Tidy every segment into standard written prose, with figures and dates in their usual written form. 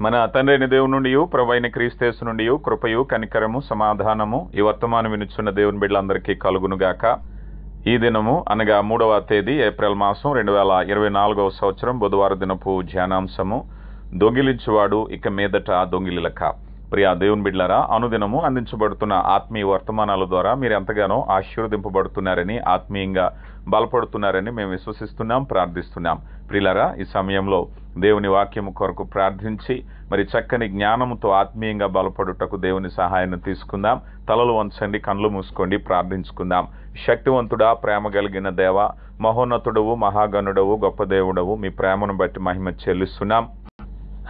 మన తండ్రైన దేవుని నుండి ప్రభువైన క్రీస్తు నుండి కృపయు కనికరము సమాధానము ఈ వర్తమానం వినుచున్న దేవుని బిడ్డలందరికీ కలుగునుగాక. ఈ దినము అనగా 3వ తేదీ ఏప్రిల్ మాసం 2024వ సంవత్సరం బుధవారం దినపు ధ్యానాంశము దొంగిలించువాడు ఇక మీదట దొంగిలిలక. ప్రియా దేవుని బిడ్డలారా, అనుదినము అందించబడుతున్న ఆత్మీయ వర్తమానాల ద్వారా మీరు ఎంతగానో ఆశీర్వదింపబడుతున్నారని, ఆత్మీయంగా బలపడుతున్నారని మేము విశ్వసిస్తున్నాం, ప్రార్థిస్తున్నాం. ప్రియులారా, ఈ సమయంలో దేవుని వాక్యము కొరకు ప్రార్థించి మరి చక్కని జ్ఞానముతో ఆత్మీయంగా బలపడుటకు దేవుని సహాయాన్ని తీసుకుందాం. తలలు వంచండి, కళ్ళు మూసుకోండి, ప్రార్థించుకుందాం. శక్తివంతుడా, ప్రేమ కలిగిన దేవ, మహోన్నతుడవు, మహాగణుడవు, గొప్ప దేవుడవు, మీ ప్రేమను బట్టి మహిమ చెల్లిస్తున్నాం.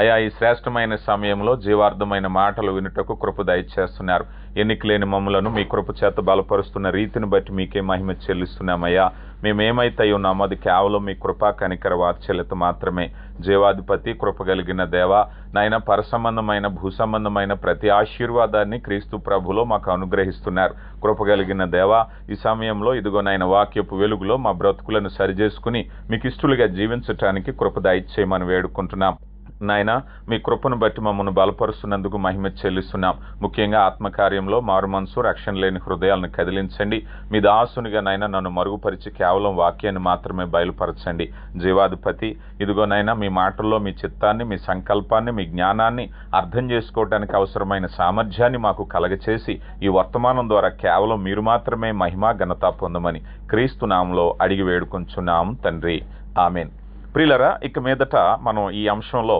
అయా, ఈ శ్రేష్టమైన సమయంలో జీవార్థమైన మాటలు వినుటకు కృప దయచేస్తున్నారు. ఎన్నికలేని మమ్ములను మీ కృప చేత బలపరుస్తున్న రీతిని బట్టి మీకే మహిమ చెల్లిస్తున్నామయ్యా. మేమేమైతే ఉన్నామో అది కేవలం మీ కృపా కనికర వాత్సల్యత మాత్రమే. జీవాధిపతి, కృప కలిగిన దేవ, నాయన పరసంబంధమైన భూసంబంధమైన ప్రతి ఆశీర్వాదాన్ని క్రీస్తు ప్రభులో మాకు అనుగ్రహిస్తున్నారు. కృప కలిగిన దేవ, ఈ సమయంలో ఇదిగో నాయన వాక్యపు వెలుగులో మా బ్రతుకులను సరిచేసుకుని మీకు ఇష్టలుగా జీవించటానికి కృప దయచేయమని వేడుకుంటున్నాం. నాయన, మీ కృపను బట్టి మమ్మల్ని బలపరుస్తున్నందుకు మహిమ చెల్లిస్తున్నాం. ముఖ్యంగా ఆత్మకార్యంలో మారు మనసు, రక్షణ లేని హృదయాలను కదిలించండి. మీ దాసునిగా నాయన నన్ను మరుగుపరిచి కేవలం వాక్యాన్ని మాత్రమే బయలుపరచండి. జీవాధిపతి, ఇదిగో నాయన మీ మాటల్లో మీ చిత్తాన్ని, మీ సంకల్పాన్ని, మీ జ్ఞానాన్ని అర్థం చేసుకోవడానికి అవసరమైన సామర్థ్యాన్ని మాకు కలగచేసి ఈ వర్తమానం ద్వారా కేవలం మీరు మాత్రమే మహిమ ఘనత పొందమని క్రీస్తు నామములో అడిగి వేడుకొంచున్నాం తండ్రి, ఆమెన్. ప్రియులరా, ఇక మీదట మనం ఈ అంశంలో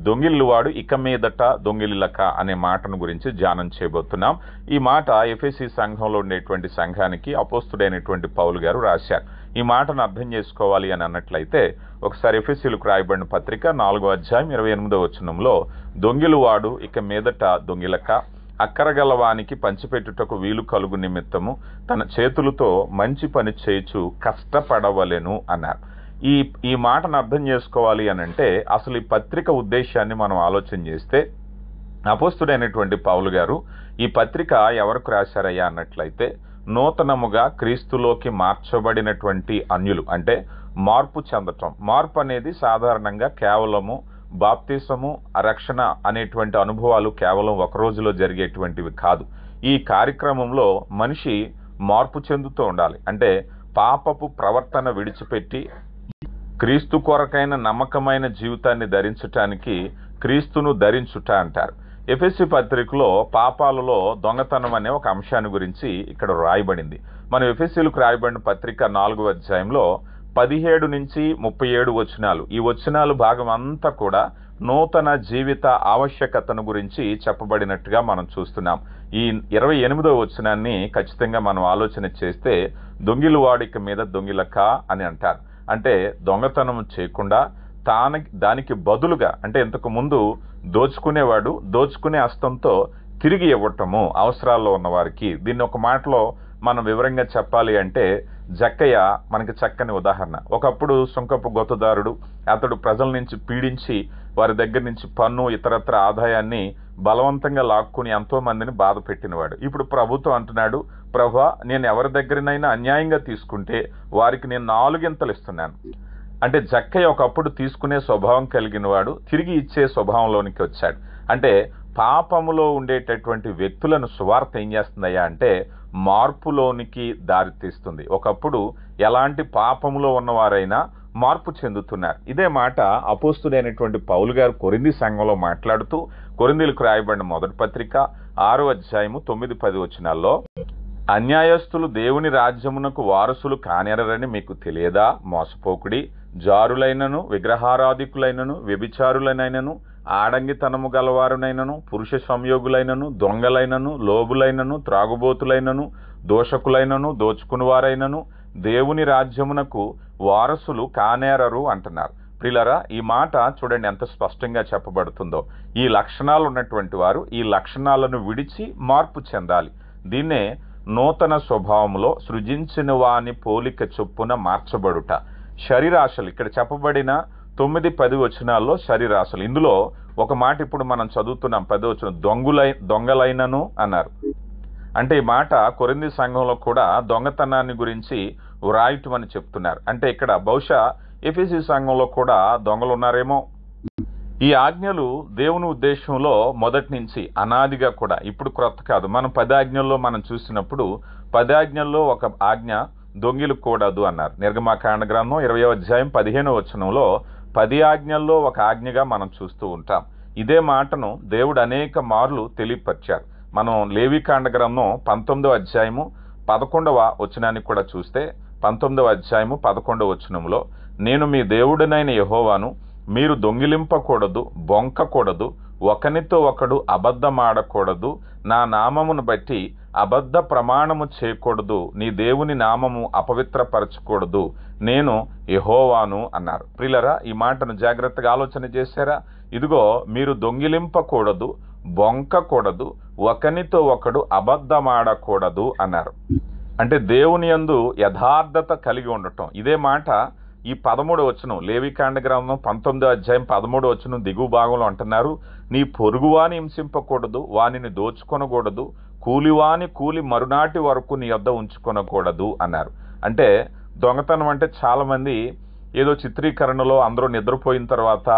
దొంగిలివాడు ఇక మీదట దొంగిలిలక అనే మాటను గురించి ధ్యానం చేయబోతున్నాం. ఈ మాట ఎఫెసీ సంఘంలో ఉండేటువంటి సంఘానికి అపోస్తుడైనటువంటి పౌలు గారు రాశారు. ఈ మాటను అర్థం చేసుకోవాలి అని అన్నట్లయితే ఒకసారి ఎఫెసీలకు రాయబడిన పత్రిక 4వ అధ్యాయం 28వ వచనంలో, దొంగిలివాడు ఇక మీదట దొంగిలక, అక్కరగలవానికి పంచిపెట్టుటకు వీలు కలుగు నిమిత్తము తన చేతులతో మంచి పని చేయుచు కష్టపడవలెను అన్నారు. ఈ మాటను అర్థం చేసుకోవాలి అని అంటే అసలు ఈ పత్రిక ఉద్దేశాన్ని మనం ఆలోచన చేస్తే, అపోస్తుడైనటువంటి పౌలు గారు ఈ పత్రిక ఎవరికి రాశారయ్యా అన్నట్లయితే, నూతనముగా క్రీస్తులోకి మార్చబడినటువంటి అన్యులు, అంటే మార్పు చెందటం. మార్పు అనేది సాధారణంగా కేవలము బాప్తిసము, రక్షణ అనేటువంటి అనుభవాలు కేవలం ఒక రోజులో జరిగేటువంటివి కాదు. ఈ కార్యక్రమంలో మనిషి మార్పు చెందుతూ ఉండాలి. అంటే పాపపు ప్రవర్తన విడిచిపెట్టి క్రీస్తు కొరకైన నమ్మకమైన జీవితాన్ని ధరించటానికి క్రీస్తును ధరించుట అంటారు. ఎఫెసీ పత్రికలో పాపాలలో దొంగతనం అనే ఒక అంశాన్ని గురించి ఇక్కడ రాయబడింది. మనం ఎఫెసీలకు రాయబడిన పత్రిక 4వ అధ్యాయంలో 17 నుంచి 37 వచనాలు, ఈ వచనాలు భాగం అంతా కూడా నూతన జీవిత ఆవశ్యకతను గురించి చెప్పబడినట్టుగా మనం చూస్తున్నాం. ఈ 28వ వచనాన్ని ఖచ్చితంగా మనం ఆలోచన చేస్తే, దొంగిలివాడిక మీద దొంగిలక అని అంటారు. అంటే దొంగతనం చేయకుండా దానికి బదులుగా, అంటే ఇంతకు ముందు దోచుకునేవాడు దోచుకునే హస్తంతో తిరిగి ఇవ్వటము అవసరాల్లో ఉన్న వారికి. దీన్ని ఒక మాటలో మనం వివరంగా చెప్పాలి అంటే, జక్కయ్య మనకి చక్కని ఉదాహరణ. ఒకప్పుడు సుంకపు గొత్తదారుడు, అతడు ప్రజల నుంచి పీడించి వారి దగ్గర నుంచి పన్ను ఇతరత్ర ఆదాయాన్ని బలవంతంగా లాక్కుని ఎంతో మందిని బాధ పెట్టినవాడు. ఇప్పుడు ప్రభుత్వం అంటున్నాడు, ప్రభా, నేను ఎవరి దగ్గరనైనా అన్యాయంగా తీసుకుంటే వారికి నేను 4 ఇస్తున్నాను. అంటే జక్కయ్య ఒకప్పుడు తీసుకునే స్వభావం కలిగిన వాడు తిరిగి ఇచ్చే స్వభావంలోనికి వచ్చాడు. అంటే పాపములో ఉండేటటువంటి వ్యక్తులను సువార్త ఏం చేస్తుందయ్యా అంటే మార్పులోనికి దారితీస్తుంది. ఒకప్పుడు ఎలాంటి పాపములో ఉన్నవారైనా మార్పు చెందుతున్నారు. ఇదే మాట అపోస్తుడైనటువంటి పౌలు గారు కొరింథీ సంఘంలో మాట్లాడుతూ, కొరింథీలకు రాయబడిన మొదటి పత్రిక 6వ అధ్యాయము 9-10 వచనాల్లో, అన్యాయస్తులు దేవుని రాజ్యమునకు వారసులు కానేరని మీకు తెలియదా? మోసపోకుడి, జారులైనను, విగ్రహారాధికులైనను, వ్యభిచారులైనను, ఆడంగితనము గలవారునైనను, పురుష సంయోగులైనను, దొంగలైనను, లోబులైనను, త్రాగుబోతులైనను, దోషకులైనను, దోచుకునివారైనను దేవుని రాజ్యమునకు వారసులు కానేరరు అంటున్నారు. ప్రియులారా, ఈ మాట చూడండి ఎంత స్పష్టంగా చెప్పబడుతుందో. ఈ లక్షణాలు ఉన్నటువంటి వారు ఈ లక్షణాలను విడిచి మార్పు చెందాలి. దీన్నే నూతన స్వభావంలో సృజించిన వాని పోలిక చొప్పున మార్చబడుట. శరీరాశలు ఇక్కడ చెప్పబడిన 9-10 వచనాల్లో శరీరాశలు. ఇందులో ఒక మాట ఇప్పుడు మనం చదువుతున్నాం, 10వ వచనం, దొంగలైనను అన్నారు. అంటే ఈ మాట కొరింథీ సంఘంలో కూడా దొంగతనాన్ని గురించి వ్రాయటం అని చెప్తున్నారు. అంటే ఇక్కడ బహుశా ఎఫెసీ సంఘంలో కూడా దొంగలు ఉన్నారేమో. ఈ ఆజ్ఞలు దేవుని ఉద్దేశంలో మొదటి నుంచి అనాదిగా కూడా, ఇప్పుడు క్రొత్త కాదు. మనం 10 ఆజ్ఞల్లో మనం చూసినప్పుడు 10 ఆజ్ఞల్లో ఒక ఆజ్ఞ దొంగిలకూడదు అన్నారు. నిర్గమకాండ గ్రంథం 20వ అధ్యాయం 15వ వచనంలో 10 ఆజ్ఞల్లో ఒక ఆజ్ఞగా మనం చూస్తూ ఉంటాం. ఇదే మాటను దేవుడు అనేక మార్లు తెలియపరిచారు. మనం లేవికాండ గ్రంథం 19వ అధ్యాయము 11వ వచనాన్ని కూడా చూస్తే 19వ అధ్యాయము 11వ వచనంలో, నేను మీ దేవుడినైన యెహోవాను, మీరు దొంగిలింపకూడదు, బొంకకూడదు, ఒకనితో ఒకడు అబద్ధమాడకూడదు, నా నామమును బట్టి అబద్ధ ప్రమాణము చేయకూడదు, నీ దేవుని నామము అపవిత్రపరచకూడదు, నేను యెహోవాను అన్నారు. ప్రియులరా, ఈ మాటను జాగ్రత్తగా ఆలోచన చేశారా? ఇదిగో, మీరు దొంగిలింపకూడదు, బొంకకూడదు, ఒకనితో ఒకడు అబద్ధమాడకూడదు అన్నారు. అంటే దేవుని యందు యథార్థత కలిగి ఉండటం. ఇదే మాట ఈ 13వ వచనం, లేవికాండ గ్రంథం 19వ అధ్యాయం 13వ వచనం దిగువ భాగంలో అంటున్నారు, నీ పొరుగువాని హింసింపకూడదు, వానిని దోచుకొనకూడదు, కూలివాని కూలి మరునాటి వరకు నీ యొద్ద ఉంచుకొనకూడదు అన్నారు. అంటే దొంగతనం అంటే చాలా మంది ఏదో చిత్రీకరణలో అందరూ నిద్రపోయిన తర్వాత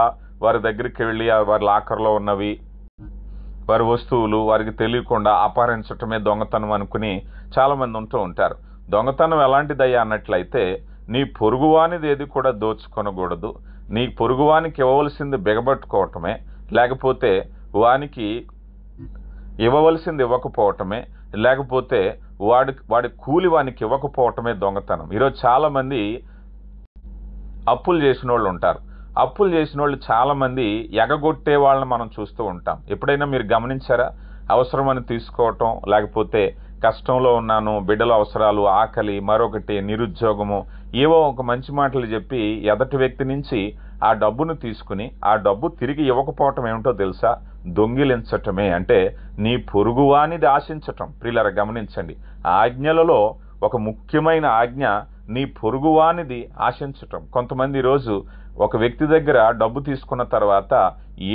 వారి దగ్గరికి వెళ్ళి వారి లాకర్లో ఉన్నవి, వారి వస్తువులు వారికి తెలియకుండా అపహరించటమే దొంగతనం అనుకుని చాలా మంది ఉంటూ ఉంటారు. దొంగతనం ఎలాంటిదయ్యా అన్నట్లయితే, నీ పొరుగువానిది ఏది కూడా దోచుకొనకూడదు, నీ పొరుగువానికి ఇవ్వవలసింది బిగబట్టుకోవటమే, లేకపోతే వానికి ఇవ్వవలసింది ఇవ్వకపోవటమే, లేకపోతే వాడి కూలి వానికి ఇవ్వకపోవటమే దొంగతనం. ఈరోజు చాలా మంది అప్పులు చేసిన వాళ్ళు ఉంటారు. అప్పులు చేసిన వాళ్ళు చాలా మంది ఎగగొట్టే వాళ్ళని మనం చూస్తూ ఉంటాం. ఎప్పుడైనా మీరు గమనించారా? అవసరమని తీసుకోవటం, లేకపోతే కష్టంలో ఉన్నాను, బిడ్డల అవసరాలు, ఆకలి, మరొకటి నిరుద్యోగము, ఏవో ఒక మంచి మాటలు చెప్పి ఎదటి వ్యక్తి నుంచి ఆ డబ్బును తీసుకుని ఆ డబ్బు తిరిగి ఇవ్వకపోవటం ఏమిటో తెలుసా? దొంగిలించటమే. అంటే నీ పొరుగువానిది ఆశించటం. ప్రియులారా, గమనించండి, ఆజ్ఞలలో ఒక ముఖ్యమైన ఆజ్ఞ నీ పొరుగువానిది ఆశించటం. కొంతమంది ఈరోజు ఒక వ్యక్తి దగ్గర డబ్బు తీసుకున్న తర్వాత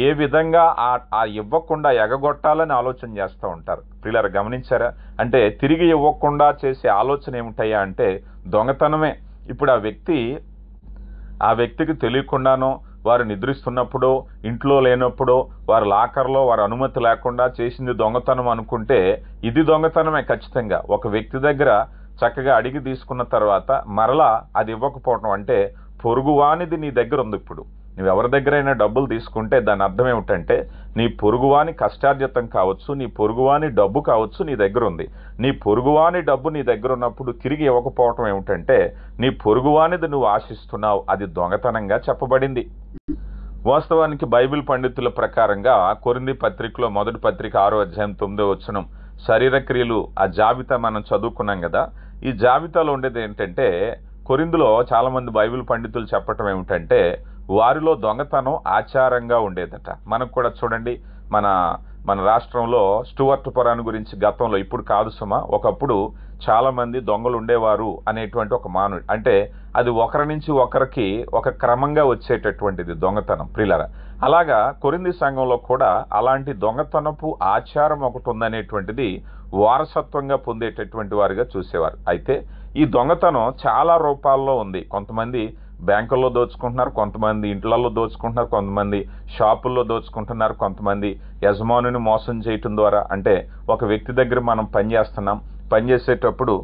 ఏ విధంగా ఆ ఇవ్వకుండా ఎగగొట్టాలని ఆలోచన చేస్తూ ఉంటారు. ప్రియులారా, గమనించారా? అంటే తిరిగి ఇవ్వకుండా చేసే ఆలోచన ఏమిటయ్యా అంటే దొంగతనమే. ఇప్పుడు ఆ వ్యక్తికి తెలియకుండానో, వారు నిద్రిస్తున్నప్పుడో, ఇంట్లో లేనప్పుడో, వారి లాకర్లో వారి అనుమతి లేకుండా చేసింది దొంగతనం అనుకుంటే ఇది దొంగతనమే ఖచ్చితంగా. ఒక వ్యక్తి దగ్గర చక్కగా అడిగి తీసుకున్న తర్వాత మరలా అది ఇవ్వకపోవటం అంటే పొరుగువానిది నీ దగ్గర ఉంది. ఇప్పుడు నువ్వు ఎవరి దగ్గరైనా డబ్బులు తీసుకుంటే దాని అర్థం ఏమిటంటే నీ పొరుగువాని కష్టార్జితం కావచ్చు, నీ పొరుగువాని డబ్బు కావచ్చు, నీ దగ్గర ఉంది. నీ పొరుగువాని డబ్బు నీ దగ్గర ఉన్నప్పుడు తిరిగి ఇవ్వకపోవటం ఏమిటంటే నీ పొరుగువానిది నువ్వు ఆశిస్తున్నావు. అది దొంగతనంగా చెప్పబడింది. వాస్తవానికి బైబిల్ పండితుల ప్రకారంగా కొరింథీ పత్రికలో మొదటి పత్రిక 6వ అధ్యాయం 9వ వచనం శరీర క్రియలు ఆ జాబితా మనం చదువుకున్నాం కదా. ఈ జాబితాలో ఉండేది ఏంటంటే, కొరింథీలో చాలా మంది బైబిల్ పండితులు చెప్పటం ఏమిటంటే వారిలో దొంగతనం ఆచారంగా ఉండేదట. మనకు కూడా చూడండి, మన రాష్ట్రంలో స్టూవర్ట్ పురాణం గురించి గతంలో, ఇప్పుడు కాదు సుమా, ఒకప్పుడు చాలా మంది దొంగలు ఉండేవారు అనేటువంటి ఒక మానవుడు. అంటే అది ఒకరి నుంచి ఒకరికి ఒక క్రమంగా వచ్చేటటువంటిది దొంగతనం. ప్రియులారా, అలాగా కొరింథీ సంఘంలో కూడా అలాంటి దొంగతనపు ఆచారం ఒకటి ఉందనేటువంటిది వారసత్వంగా పొందేటటువంటి వారిగా చూసేవారు. అయితే ఈ దొంగతనం చాలా రూపాల్లో ఉంది. కొంతమంది బ్యాంకుల్లో దోచుకుంటున్నారు, కొంతమంది ఇంట్లలో దోచుకుంటున్నారు, కొంతమంది షాపుల్లో దోచుకుంటున్నారు, కొంతమంది యజమానుని మోసం చేయటం ద్వారా. అంటే ఒక వ్యక్తి దగ్గర మనం పనిచేస్తున్నాం, పనిచేసేటప్పుడు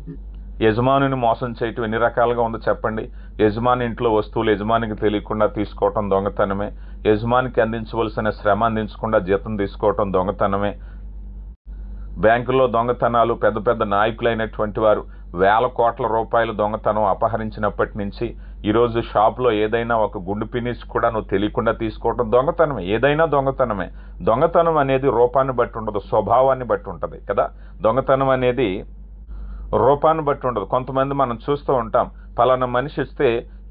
యజమానుని మోసం చేయటం ఎన్ని రకాలుగా ఉందో చెప్పండి. యజమాని ఇంట్లో వస్తువులు యజమానికి తెలియకుండా తీసుకోవటం దొంగతనమే. యజమానికి అందించవలసిన శ్రమ అందించకుండా జీతం తీసుకోవటం దొంగతనమే. బ్యాంకుల్లో దొంగతనాలు, పెద్ద పెద్ద నాయకులైనటువంటి వారు వేల కోట్ల రూపాయలు దొంగతనం అపహరించినప్పటి నుంచి ఈరోజు షాప్లో ఏదైనా ఒక గుండు పినిస్ కూడా నువ్వు తెలియకుండా తీసుకోవటం దొంగతనమే. ఏదైనా దొంగతనమే. దొంగతనం అనేది రూపాన్ని బట్టి ఉండదు, స్వభావాన్ని బట్టి ఉంటుంది కదా. దొంగతనం అనేది రూపాన్ని బట్టి ఉండదు. కొంతమంది మనం చూస్తూ ఉంటాం, పలానా మనిషి వస్తే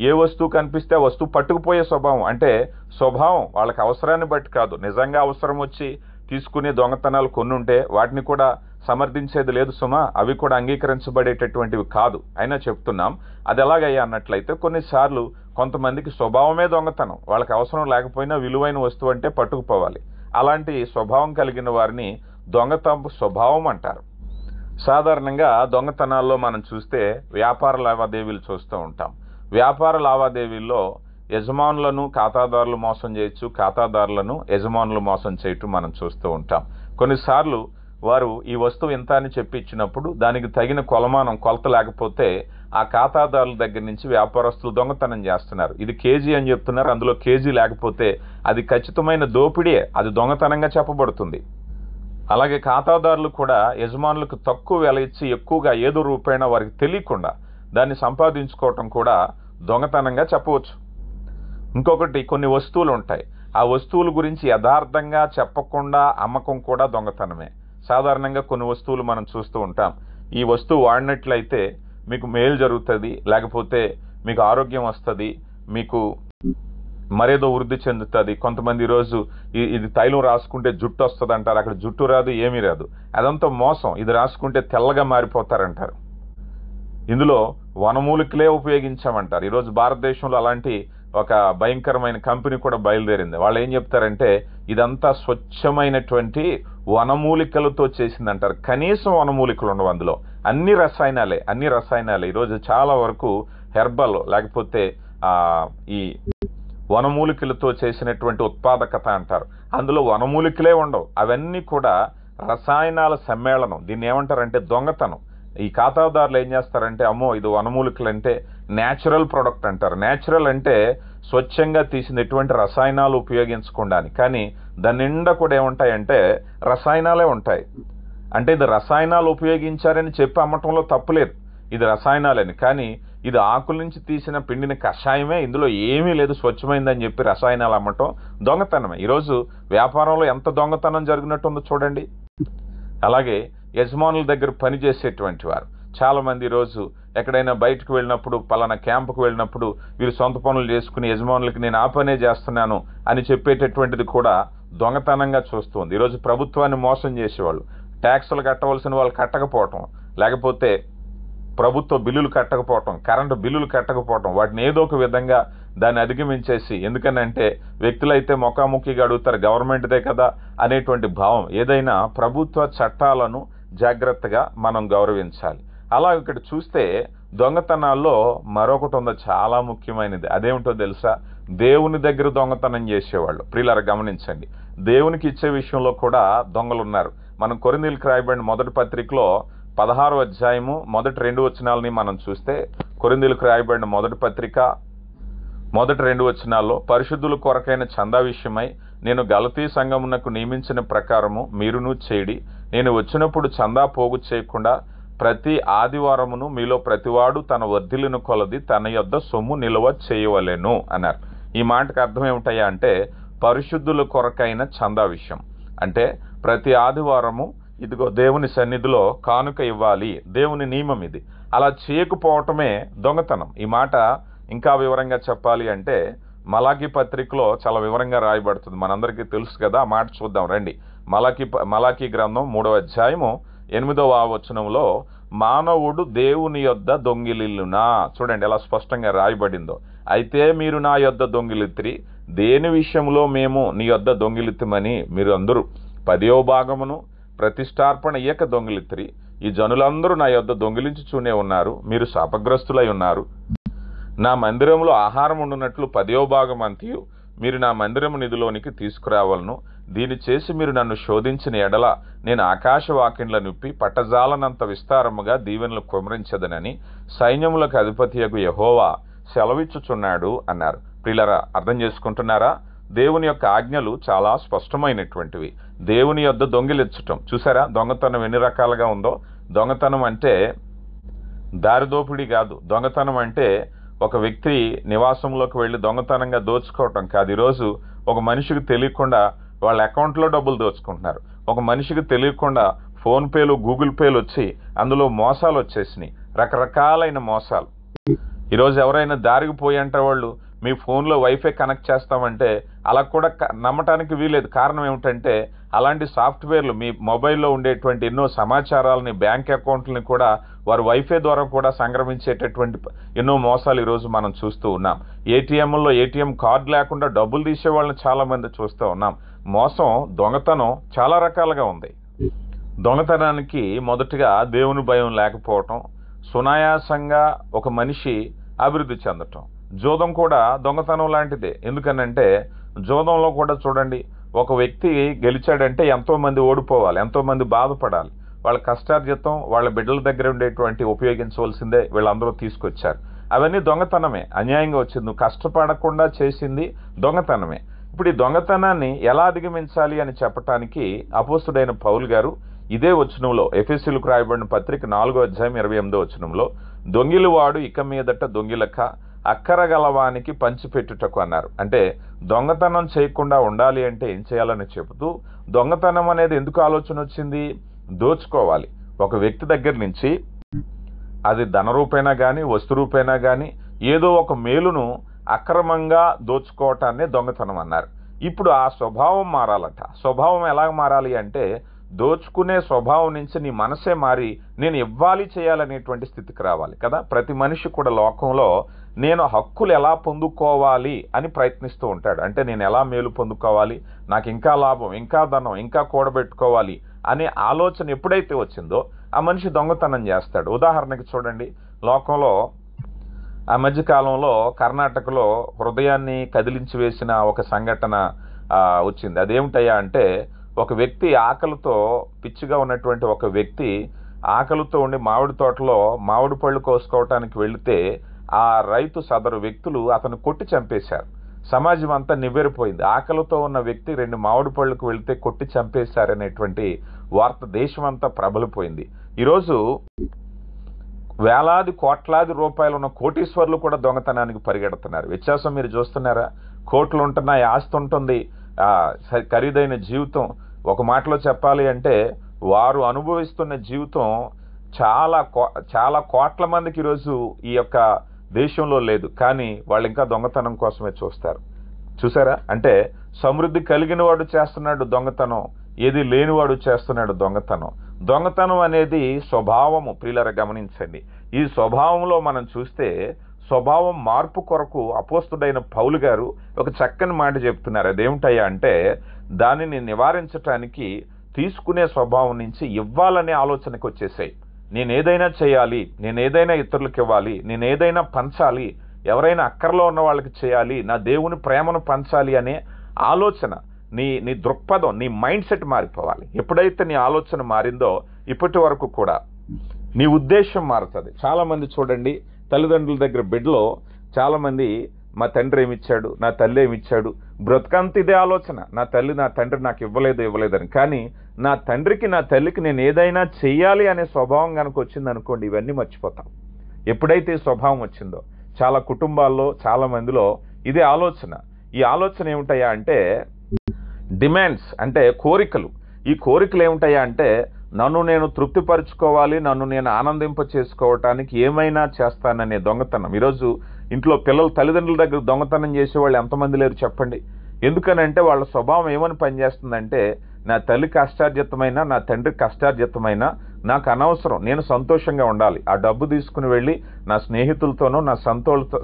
ఏ వస్తువు కనిపిస్తే ఆ వస్తువు పట్టుకుపోయే స్వభావం. అంటే స్వభావం వాళ్ళకి అవసరాన్ని బట్టి కాదు. నిజంగా అవసరం వచ్చి తీసుకునే దొంగతనాలు కొన్ని ఉంటే వాటిని కూడా సమర్థించేది లేదు సుమా, అవి కూడా అంగీకరించబడేటటువంటివి కాదు. అయినా చెప్తున్నాం, అది ఎలాగయ్యా అన్నట్లయితే కొన్నిసార్లు కొంతమందికి స్వభావమే దొంగతనం. వాళ్ళకి అవసరం లేకపోయినా విలువైన వస్తువు అంటే పట్టుకుపోవాలి. అలాంటి స్వభావం కలిగిన వారిని దొంగతనపు స్వభావం అంటారు. సాధారణంగా దొంగతనాల్లో మనం చూస్తే వ్యాపార లావాదేవీలు చూస్తూ ఉంటాం. వ్యాపార లావాదేవీల్లో యజమానులను ఖాతాదారులు మోసం చేయొచ్చు, ఖాతాదారులను యజమానులు మోసం చేయటం మనం చూస్తూ ఉంటాం. కొన్నిసార్లు వారు ఈ వస్తువు ఇంత అని చెప్పి ఇచ్చినప్పుడు దానికి తగిన కొలత లేకపోతే ఆ ఖాతాదారుల దగ్గర నుంచి వ్యాపారస్తులు దొంగతనం చేస్తున్నారు. ఇది కేజీ అని చెప్తున్నారు, అందులో కేజీ లేకపోతే అది ఖచ్చితమైన దోపిడీ, అది దొంగతనంగా చెప్పబడుతుంది. అలాగే ఖాతాదారులు కూడా యజమానులకు తక్కువ వెల ఇచ్చి ఎక్కువగా ఏదో రూపేణ వారికి తెలియకుండా దాన్ని సంపాదించుకోవటం కూడా దొంగతనంగా చెప్పవచ్చు. ఇంకొకటి, కొన్ని వస్తువులు ఉంటాయి, ఆ వస్తువుల గురించి యథార్థంగా చెప్పకుండా అమ్మకం కూడా దొంగతనమే. సాధారణంగా కొన్ని వస్తువులు మనం చూస్తూ ఉంటాం, ఈ వస్తువు వాడినట్లయితే మీకు మేలు జరుగుతుంది, లేకపోతే మీకు ఆరోగ్యం వస్తుంది, మీకు మరేదో వృద్ధి చెందుతుంది. కొంతమంది ఈరోజు ఇది తైలం రాసుకుంటే జుట్టు వస్తుంది అంటారు, అక్కడ జుట్టు రాదు, ఏమీ రాదు, అదంతా మోసం. ఇది రాసుకుంటే తెల్లగా మారిపోతారంటారు. ఇందులో వనమూలికలే ఉపయోగించామంటారు. ఈరోజు భారతదేశంలో అలాంటి ఒక భయంకరమైన కంపెనీ కూడా బయలుదేరింది. వాళ్ళు ఏం చెప్తారంటే ఇదంతా స్వచ్ఛమైనటువంటి వనమూలికలతో చేసిందంటారు. కనీసం వనమూలికలు ఉండవు అందులో, అన్ని రసాయనాలే. ఈరోజు చాలా వరకు హెర్బల్ లేకపోతే ఈ వనమూలికలతో చేసినటువంటి ఉత్పాదకత అంటారు, అందులో వనమూలికలే ఉండవు. అవన్నీ కూడా రసాయనాల సమ్మేళనం. దీన్ని ఏమంటారంటే దొంగతనం. ఈ ఖాతాదారులు ఏం చేస్తారంటే అమ్మో ఇది వనమూలికలు అంటే న్యాచురల్ ప్రొడక్ట్ అంటారు. న్యాచురల్ అంటే స్వచ్ఛంగా తీసిన ఎటువంటి రసాయనాలు ఉపయోగించకుండా, కానీ దాని నిండా కూడా ఏముంటాయంటే రసాయనాలే ఉంటాయి. అంటే ఇది రసాయనాలు ఉపయోగించారని చెప్పి అమ్మటంలో తప్పులేదు, ఇది రసాయనాలని. కానీ ఇది ఆకుల నుంచి తీసిన పిండిన కషాయమే, ఇందులో ఏమీ లేదు, స్వచ్ఛమైందని చెప్పి రసాయనాలు అమ్మటం దొంగతనమే. ఈరోజు వ్యాపారంలో ఎంత దొంగతనం జరిగినట్టుందో చూడండి. అలాగే యజమానుల దగ్గర పనిచేసేటువంటి వారు చాలామంది ఈరోజు ఎక్కడైనా బయటకు వెళ్ళినప్పుడు, పలానా క్యాంపుకు వెళ్ళినప్పుడు వీరు సొంత పనులు చేసుకుని యజమానులకి నేను ఆ పనే చేస్తున్నాను అని చెప్పేటటువంటిది కూడా దొంగతనంగా చూస్తుంది. ఈరోజు ప్రభుత్వాన్ని మోసం చేసేవాళ్ళు, ట్యాక్సులు కట్టవలసిన వాళ్ళు కట్టకపోవటం, లేకపోతే ప్రభుత్వ బిల్లులు కట్టకపోవటం, కరెంటు బిల్లులు కట్టకపోవటం, వాటిని ఏదో ఒక విధంగా దాన్ని అధిగమించేసి, ఎందుకనంటే వ్యక్తులైతే ముఖాముఖిగా అడుగుతారు గవర్నమెంట్దే కదా అనేటువంటి భావం. ఏదైనా ప్రభుత్వ చట్టాలను జాగ్రత్తగా మనం గౌరవించాలి. అలా ఇక్కడ చూస్తే దొంగతనాల్లో మరొకటి ఉందో చాలా ముఖ్యమైనది. అదేమిటో తెలుసా? దేవుని దగ్గర దొంగతనం చేసేవాళ్ళు. ప్రియులారా గమనించండి, దేవునికి ఇచ్చే విషయంలో కూడా దొంగలున్నారు. మనం కొరింథీయులకు రాయబడిన మొదటి పత్రికలో 16వ అధ్యాయము మొదటి 2 వచనాలని మనం చూస్తే, కొరింథీయులకు రాయబడిన మొదటి పత్రిక మొదటి 2 వచనాల్లో, పరిశుద్ధుల కొరకైన చందా విషయమై నేను గలతీ సంఘమునకు నియమించిన ప్రకారము మీరును చేడి, నేను వచ్చినప్పుడు చందా పోగు చేయకుండా ప్రతి ఆదివారమును మీలో ప్రతివాడు తన వర్ధిల్లును కొలది తన యొద్ద సొమ్ము నిల్వ చేయవలెను అన్నారు. ఈ మాటకు అర్థం ఏమిటయ్యా అంటే పరిశుద్ధుల కొరకైన చందా విషయం అంటే ప్రతి ఆదివారము ఇదిగో దేవుని సన్నిధిలో కానుక ఇవ్వాలి, దేవుని నియమం ఇది. అలా చేయకపోవటమే దొంగతనం. ఈ మాట ఇంకా వివరంగా చెప్పాలి అంటే మలాకీ పత్రికలో చాలా వివరంగా రాయబడుతుంది, మనందరికీ తెలుసు కదా. ఆ మాట చూద్దాం రండి. మలాకీ గ్రంథం 3వ అధ్యాయము 8వ వచనంలో, మానవుడు దేవుని యొద్ద దొంగిలిల్లునా, చూడండి ఎలా స్పష్టంగా రాయబడిందో. అయితే మీరు నా యొద్ద దొంగిలిత్తిరి, దేని విషయంలో మేము నీ యొద్ద దొంగిలిత్తిమని మీరు అందరూ 10వ భాగమును ప్రతిష్టార్పణ ఇయ్యక దొంగిలిత్తిరి. ఈ జనులందరూ నా యొద్ద దొంగిలించుచూనే ఉన్నారు, మీరు శాపగ్రస్తులై ఉన్నారు. నా మందిరంలో ఆహారం ఉండునట్లు 10వ భాగం అంతయు మీరు నా మందిరము నిధిలోనికి తీసుకురావాలను. దీని చేసి మీరు నన్ను శోధించిన ఎడల నేను ఆకాశ వాకిండ్ల నిప్పి పట్టజాలనంత విస్తారముగా దీవెనలు కుమరించదనని సైన్యములకు అధిపతియగు యెహోవా సెలవిచ్చుచున్నాడు అన్నారు. ప్రియులారా అర్థం చేసుకుంటున్నారా? దేవుని యొక్క ఆజ్ఞలు చాలా స్పష్టమైనటువంటివి. దేవుని యొద్ద దొంగిలించటం చూసారా? దొంగతనం ఎన్ని రకాలుగా ఉందో. దొంగతనం అంటే దారిదోపిడీ కాదు. దొంగతనం అంటే ఒక వ్యక్తి నివాసంలోకి వెళ్ళి దొంగతనంగా దోచుకోవటం కాదు. ఈరోజు ఒక మనిషికి తెలియకుండా వాళ్ళ అకౌంట్లో డబ్బులు దోచుకుంటున్నారు. ఒక మనిషికి తెలియకుండా ఫోన్పేలు, గూగుల్ పేలు వచ్చి అందులో మోసాలు వచ్చేసినాయి, రకరకాలైన మోసాలు. ఈరోజు ఎవరైనా దారికి పోయి అంటే వాళ్ళు మీ ఫోన్లో వైఫై కనెక్ట్ చేస్తామంటే అలా కూడా నమ్మటానికి వీలేదు. కారణం ఏమిటంటే అలాంటి సాఫ్ట్వేర్లు మీ మొబైల్లో ఉండేటువంటి ఎన్నో సమాచారాలని, బ్యాంక్ అకౌంట్లని కూడా వారు వైఫై ద్వారా కూడా సంక్రమించేటటువంటి ఎన్నో మోసాలు ఈరోజు మనం చూస్తూ ఉన్నాం. ఏటీఎంలో ఏటీఎం కార్డు లేకుండా డబ్బులు తీసే వాళ్ళని చాలా మంది చూస్తూ ఉన్నాం. మోసం, దొంగతనం చాలా రకాలుగా ఉంది. దొంగతనానికి మొదటిగా దేవుని భయం లేకపోవటం, సునాయాసంగా ఒక మనిషి అభివృద్ధి చెందటం. జోదం కూడా దొంగతనం లాంటిదే. ఎందుకనంటే జోదంలో కూడా చూడండి, ఒక వ్యక్తి గెలిచాడంటే ఎంతోమంది ఓడిపోవాలి, ఎంతోమంది బాధపడాలి. వాళ్ళ కష్టార్జితం వాళ్ళ బిడ్డల దగ్గర ఉండేటువంటి ఉపయోగించవలసిందే వీళ్ళందరూ తీసుకొచ్చారు. అవన్నీ దొంగతనమే, అన్యాయంగా వచ్చింది. నువ్వు కష్టపడకుండా చేసింది దొంగతనమే. ఇప్పుడు ఈ దొంగతనాన్ని ఎలా అధిగమించాలి అని చెప్పటానికి అపోస్తుడైన పౌలు గారు ఇదే వచనంలో, ఎఫెసీయులకు రాయబడిన పత్రిక 4:28 దొంగిలివాడు ఇక మీదట దొంగిలక అక్కరగలవానికి పంచిపెట్టుటకు అన్నారు. అంటే దొంగతనం చేయకుండా ఉండాలి అంటే ఏం చేయాలని చెబుతూ, దొంగతనం అనేది ఎందుకు ఆలోచన వచ్చింది? దోచుకోవాలి. ఒక వ్యక్తి దగ్గర నుంచి అది ధన రూపేణా కానీ వస్తు రూపేణా కానీ ఏదో ఒక మేలును అక్రమంగా దోచుకోవటాన్ని దొంగతనం అన్నారు. ఇప్పుడు ఆ స్వభావం మారాలట. స్వభావం ఎలా మారాలి అంటే, దోచుకునే స్వభావం నుంచి నీ మనసే మారి నేను ఇవ్వాలి చేయాలనేటువంటి స్థితికి రావాలి కదా. ప్రతి మనిషి కూడా లోకంలో నేను హక్కులు ఎలా పొందుకోవాలి అని ప్రయత్నిస్తూ ఉంటాడు. అంటే నేను ఎలా మేలు పొందుకోవాలి, నాకు ఇంకా లాభం, ఇంకా ధనం, ఇంకా కూడబెట్టుకోవాలి అనే ఆలోచన ఎప్పుడైతే వచ్చిందో ఆ మనిషి దొంగతనం చేస్తాడు. ఉదాహరణకి చూడండి, లోకంలో ఆ మధ్యకాలంలో కర్ణాటకలో హృదయాన్ని కదిలించి వేసిన ఒక సంఘటన వచ్చింది. అదేమిటయ్యా అంటే, ఒక వ్యక్తి ఆకలితో పిచ్చిగా ఉన్నటువంటి ఒక వ్యక్తి ఆకలితో ఉండి మామిడి తోటలో మామిడి పళ్ళు కోసుకోవటానికి వెళితే ఆ రైతు సదరు వ్యక్తులు అతను కొట్టి చంపేశారు. సమాజం అంతా నివ్వెరపోయింది. ఆకలితో ఉన్న వ్యక్తి 2 మామిడి పళ్ళకు వెళితే కొట్టి చంపేశారనేటువంటి వార్త దేశమంతా ప్రబలిపోయింది. ఈరోజు వేలాది కోట్లాది రూపాయలు ఉన్న కోటీశ్వర్లు కూడా దొంగతనానికి పరిగెడుతున్నారు. వ్యత్యాసం మీరు చూస్తున్నారా? కోట్లు ఉంటున్నాయి, ఆస్తి ఉంటుంది, ఖరీదైన జీవితం. ఒక మాటలో చెప్పాలి అంటే వారు అనుభవిస్తున్న జీవితం చాలా కోట్ల మందికి ఈరోజు ఈ యొక్క దేశంలో లేదు. కానీ వాళ్ళు ఇంకా దొంగతనం కోసమే చూస్తారు. చూసారా? అంటే సమృద్ధి కలిగిన వాడు చేస్తున్నాడు దొంగతనం, ఏది లేనివాడు చేస్తున్నాడు దొంగతనం. దొంగతనం అనేది స్వభావము. ప్రియులారా గమనించండి, ఈ స్వభావంలో మనం చూస్తే స్వభావం మార్పు కొరకు అపోస్తుడైన పౌలు గారు ఒక చక్కని మాట చెప్తున్నారు. అదేమిటయ్యా అంటే, దానిని నివారించటానికి తీసుకునే స్వభావం నుంచి ఇవ్వాలనే ఆలోచనకు వచ్చేసాయి. నేనేదైనా చేయాలి, నేనేదైనా ఇతరులకు ఇవ్వాలి, నేనేదైనా పంచాలి, ఎవరైనా అక్కర్లో ఉన్న వాళ్ళకి చేయాలి, నా దేవుని ప్రేమను పంచాలి అనే ఆలోచన, నీ దృక్పథం, నీ మైండ్ సెట్ మారిపోవాలి. ఎప్పుడైతే నీ ఆలోచన మారిందో ఇప్పటి వరకు కూడా నీ ఉద్దేశం మారుతుంది. చాలామంది చూడండి, తల్లిదండ్రుల దగ్గర బిడ్డలో చాలామంది మా తండ్రి ఏమిచ్చాడు, నా తల్లి ఏమిచ్చాడు, బ్రతుకంత ఇదే ఆలోచన, నా తల్లి నా తండ్రి నాకు ఇవ్వలేదని. కానీ నా తండ్రికి నా తల్లికి నేను ఏదైనా చెయ్యాలి అనే స్వభావం కనుక వచ్చిందనుకోండి, ఇవన్నీ మర్చిపోతాం. ఎప్పుడైతే ఈ స్వభావం వచ్చిందో చాలా కుటుంబాల్లో చాలా మందిలో ఇదే ఆలోచన. ఈ ఆలోచన ఏమిటయ్యా అంటే డిమాండ్స్, అంటే కోరికలు. ఈ కోరికలు ఏమిటయ్యా అంటే, నన్ను నేను తృప్తిపరచుకోవాలి, నన్ను నేను ఆనందింప చేసుకోవటానికి ఏమైనా చేస్తాననే దొంగతనం. ఈరోజు ఇంట్లో పిల్లలు తల్లిదండ్రుల దగ్గర దొంగతనం చేసేవాళ్ళు ఎంతమంది లేరు చెప్పండి? ఎందుకనంటే వాళ్ళ స్వభావం ఏమని పనిచేస్తుందంటే, నా తల్లి కష్టార్జితమైనా నా తండ్రి కష్టార్జితమైనా నాకు అనవసరం, నేను సంతోషంగా ఉండాలి. ఆ డబ్బు తీసుకుని వెళ్ళి నా స్నేహితులతోనో నా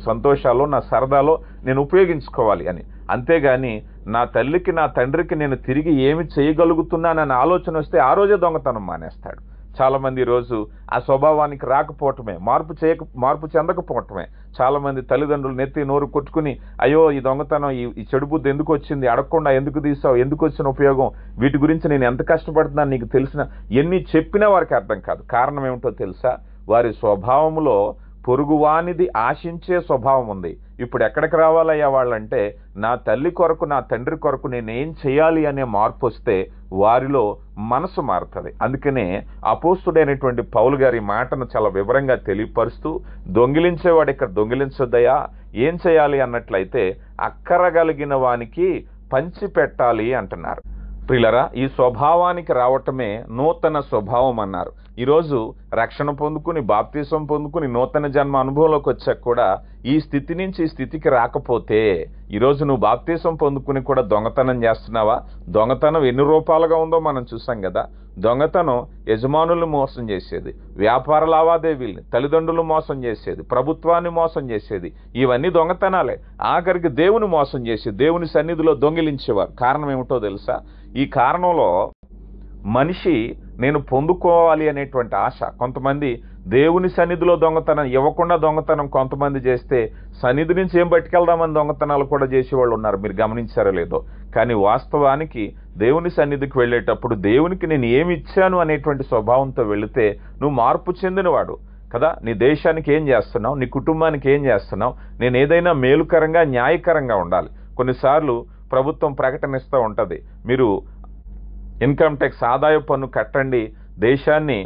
సంతోషాల్లో నా సరదాలో నేను ఉపయోగించుకోవాలి అని. అంతేగాని నా తల్లికి నా తండ్రికి నేను తిరిగి ఏమి చేయగలుగుతున్నానని ఆలోచన వస్తే ఆ రోజే దొంగతనం మానేస్తాడు. చాలామంది ఈరోజు ఆ స్వభావానికి రాకపోవటమే, మార్పు చెందకపోవటమే. చాలామంది తల్లిదండ్రులు నెత్తి నోరు కొట్టుకుని, అయ్యో ఈ దొంగతనం, ఈ చెడు బుద్ధి ఎందుకు వచ్చింది, అడగకుండా ఎందుకు తీసావు, ఎందుకు వచ్చిన ఉపయోగం, వీటి గురించి నేను ఎంత కష్టపడుతున్నాను నీకు తెలిసిన, ఎన్ని చెప్పినా వారికి అర్థం కాదు. కారణం ఏమిటో తెలుసా? వారి స్వభావంలో పొరుగువానిది ఆశించే స్వభావం ఉంది. ఇప్పుడు ఎక్కడికి రావాలయ్యా వాళ్ళంటే, నా తల్లి కొరకు నా తండ్రి కొరకు నేనేం చేయాలి అనే మార్పు వస్తే వారిలో మనసు మారుతుంది. అందుకనే అపోస్తుడైనటువంటి పౌలు గారి మాటను చాలా వివరంగా తెలియపరుస్తూ, దొంగిలించేవాడు ఇక్కడ దొంగిలించొద్దయా, ఏం చేయాలి అన్నట్లయితే అక్కరగలిగిన వానికి పంచి పెట్టాలి అంటున్నారు. ప్రియులరా, ఈ స్వభావానికి రావటమే నూతన స్వభావం అన్నారు. ఈరోజు రక్షణ పొందుకుని బాప్తిసం పొందుకుని నూతన జన్మ అనుభవంలోకి వచ్చాక కూడా ఈ స్థితి నుంచి ఈ స్థితికి రాకపోతే, ఈరోజు నువ్వు బాప్తిసం పొందుకుని కూడా దొంగతనం చేస్తున్నావా? దొంగతనం ఎన్ని రూపాలుగా ఉందో మనం చూసాం కదా. దొంగతనం యజమానులను మోసం చేసేది, వ్యాపార లావాదేవీల్ని, తల్లిదండ్రులు మోసం చేసేది, ప్రభుత్వాన్ని మోసం చేసేది, ఇవన్నీ దొంగతనాలే. ఆఖరికి దేవుని మోసం చేసి దేవుని సన్నిధిలో దొంగిలించేవారు. కారణం ఏమిటో తెలుసా? ఈ కారణంలో మనిషి నేను పొందుకోవాలి అనేటువంటి ఆశ. కొంతమంది దేవుని సన్నిధిలో దొంగతనం ఇవ్వకుండా దొంగతనం కొంతమంది చేస్తే సన్నిధి నుంచి ఏం పట్టుకెళ్దామని దొంగతనాలు కూడా చేసేవాళ్ళు ఉన్నారు. మీరు గమనించారో లేదో. కానీ వాస్తవానికి దేవుని సన్నిధికి వెళ్ళేటప్పుడు దేవునికి నేను ఏమి ఇచ్చాను అనేటువంటి స్వభావంతో వెళితే నువ్వు మార్పు చెందినవాడు కదా. నీ దేశానికి ఏం చేస్తున్నావు, నీ కుటుంబానికి ఏం చేస్తున్నావు, నేను ఏదైనా మేలుకరంగా న్యాయకరంగా ఉండాలి. కొన్నిసార్లు ప్రభుత్వం ప్రకటనిస్తూ ఉంటుంది, మీరు ఇన్కమ్ ట్యాక్స్ ఆదాయ పన్ను కట్టండి, దేశాన్ని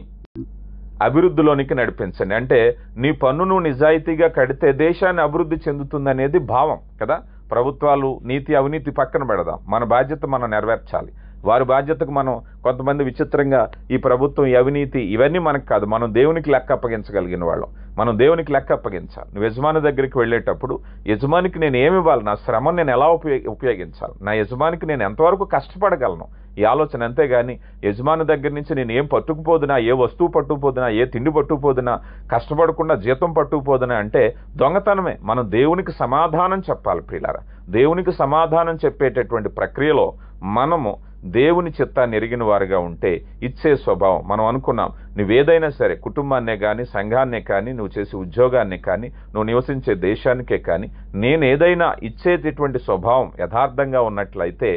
అభివృద్ధిలోనికి నడిపించండి. అంటే నీ పన్నును నిజాయితీగా కడితే దేశాన్ని అభివృద్ధి చెందుతుందనేది భావం కదా. ప్రభుత్వాలు నీతి అవినీతి పక్కన పెడదాం, మన బాధ్యత మనం నెరవేర్చాలి. వారి బాధ్యతకు మనం కొంతమంది విచిత్రంగా ఈ ప్రభుత్వం ఈ అవినీతి ఇవన్నీ మనకు కాదు, మనం దేవునికి లెక్క అప్పగించగలిగిన వాళ్ళం. మనం దేవునికి లెక్క అప్పగించాలి. నువ్వు యజమాని దగ్గరికి వెళ్ళేటప్పుడు యజమానికి నేను ఏమి ఇవ్వాలి, నా శ్రమను నేను ఎలా ఉపయోగించాలి, నా యజమానికి నేను ఎంతవరకు కష్టపడగలను, ఈ ఆలోచన. అంతేగాని యజమాని దగ్గర నుంచి నేను ఏం పట్టుకుపోదునా, ఏ వస్తువు పట్టుకుపోదునా, ఏ తిండి పట్టుకుపోదునా, కష్టపడకుండా జీతం పట్టుకుపోదునా అంటే దొంగతనమే. మనం దేవునికి సమాధానం చెప్పాలి ప్రియులారా. దేవునికి సమాధానం చెప్పేటటువంటి ప్రక్రియలో మనము దేవుని చిత్తాన్ని ఎరిగిన వారుగా ఉంటే ఇచ్చే స్వభావం. మనం అనుకున్నాం, నువ్వేదైనా సరే కుటుంబాన్నే కానీ, సంఘాన్నే కానీ, నువ్వు చేసే ఉద్యోగాన్ని కానీ, నువ్వు నివసించే దేశానికే కానీ, నేను ఏదైనా ఇచ్చేటటువంటి స్వభావం యథార్థంగా ఉన్నట్లయితే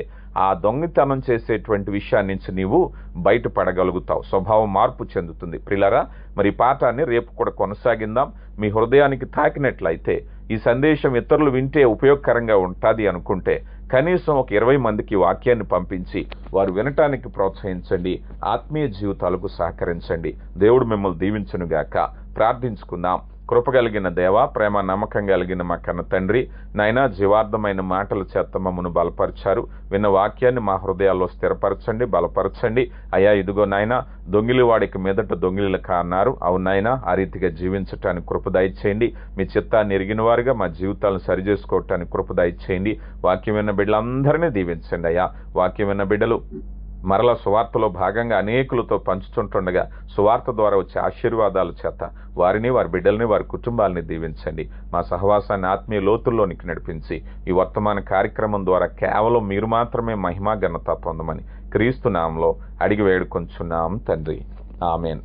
ఆ దొంగతనం చేసేటువంటి విషయాన్ని నుంచి నీవు బయటపడగలుగుతావు. స్వభావం మార్పు చెందుతుంది. ప్రియులారా, మరి ఈ పాఠాన్ని రేపు కూడా కొనసాగిందాం. మీ హృదయానికి తాకినట్లయితే ఈ సందేశం ఇతరులు వింటే ఉపయోగకరంగా ఉంటుంది అనుకుంటే కనీసం ఒక 20 మందికి వాక్యాన్ని పంపించి వారు వినటానికి ప్రోత్సహించండి. ఆత్మీయ జీవితాలకు సహకరించండి. దేవుడు మిమ్మల్ని దీవించునుగాక. ప్రార్థించుకుందాం. కృపగలిగిన దేవ, ప్రేమ నమ్మకం కలిగిన మా కన్న తండ్రి, నాయనా జీవార్థమైన మాటల చేత మమ్మను బలపరిచారు. విన్న వాక్యాన్ని మా హృదయాల్లో స్థిరపరచండి, బలపరచండి. అయ్యా ఇదిగో నాయనా, దొంగిలి వాడికి మీదట దొంగిలిక అన్నారు. అవునాయనా, ఆ రీతిగా జీవించటానికి కృప దయచేయండి. మీ చిత్తాన్ని ఎరిగిన వారుగా మా జీవితాలను సరిచేసుకోవటానికి కృప దయచేయండి. వాక్యం విన్న బిడ్డలందరినీ దీవించండి. అయ్యా, వాక్యం విన్న బిడ్డలు మరలా సువార్తలో భాగంగా అనేకులతో పంచుతుంటుండగా సువార్త ద్వారా వచ్చే ఆశీర్వాదాల చేత వారిని, వారి బిడ్డల్ని, వారి కుటుంబాలని దీవించండి. మా సహవాసాన్ని ఆత్మీయ లోతుల్లోనికి నడిపించి ఈ వర్తమాన కార్యక్రమం ద్వారా కేవలం మీరు మాత్రమే మహిమా ఘనత పొందమని క్రీస్తు నామములో అడిగి వేడుకొంచున్నాం తండ్రి. ఆమేన్.